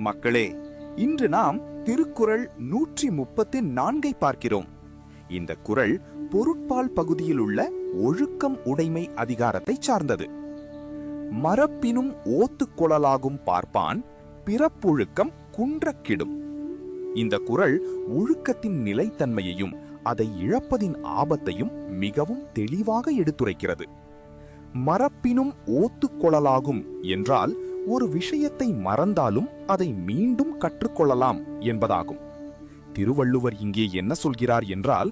மக்களே, இன்று நாம் திருக்குறள் 134 பார்க்கிறோம். இந்த குறள் பொருட்பால் பகுதியில் உள்ள ஒழுக்கம் உடைமை அதிகாரத்தை சார்ந்தது. மரப்பினும் ஓத்துக்கொள்ளலாகும் பார்ப்பான் பிறப்பொழுக்கம் குன்றக்கிடும். இந்த குறள் ஒழுக்கத்தின் நிலைத்தன்மையையும் அதை இழப்பதின் ஆபத்தையும் மிகவும் தெளிவாக எடுத்துரைக்கிறது. மரப்பினும் ஓத்துக்கொள்ளலாகும் என்றால் ஒரு விஷயத்தை மறந்தாலும் அதை மீண்டும் கற்றுக்கொள்ளலாம் என்பதாகும். திருவள்ளுவர் இங்கே என்ன சொல்கிறார் என்றால்,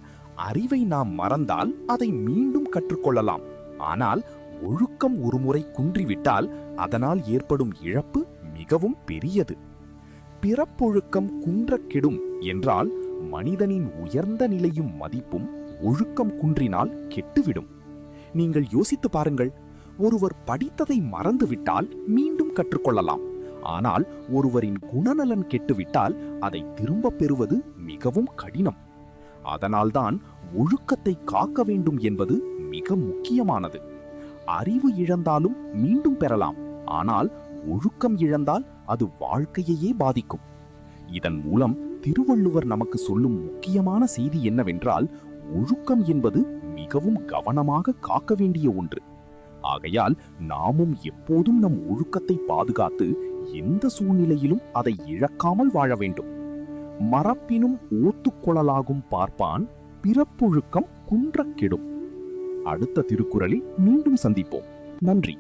அறிவை நாம் மறந்தால் அதை மீண்டும் கற்றுக்கொள்ளலாம். ஆனால் ஒழுக்கம் ஒருமுறை குன்றிவிட்டால் அதனால் ஏற்படும் இழப்பு மிகவும் பெரியது. பிறப்பொழுக்கம் குன்றக்கெடும் என்றால் மனிதனின் உயர்ந்த நிலையும் மதிப்பும் ஒழுக்கம் குன்றினால் கெட்டுவிடும். நீங்கள் யோசித்து பாருங்கள், ஒருவர் படித்ததை மறந்துவிட்டால் மீண்டும் கற்றுக்கொள்ளலாம். ஆனால் ஒருவரின் குணநலன் கெட்டுவிட்டால் அதை திரும்ப பெறுவது மிகவும் கடினம். அதனால்தான் ஒழுக்கத்தை காக்க வேண்டும் என்பது மிக முக்கியமானது. அறிவு இழந்தாலும் மீண்டும் பெறலாம், ஆனால் ஒழுக்கம் இழந்தால் அது வாழ்க்கையையே பாதிக்கும். இதன் மூலம் திருவள்ளுவர் நமக்கு சொல்லும் முக்கியமான செய்தி என்னவென்றால், ஒழுக்கம் என்பது மிகவும் கவனமாக காக்க வேண்டிய ஒன்று. ஆகையால் நாமும் எப்போதும் நம் ஒழுக்கத்தை பாதுகாத்து எந்த சூழ்நிலையிலும் அதை இழக்காமல் வாழ வேண்டும். மரப்பினும் ஓத்துக்கொள்ளலாகும் பார்ப்பான் பிறப்பொழுக்கம் குன்றக்கெடும். அடுத்த திருக்குறளில் மீண்டும் சந்திப்போம். நன்றி.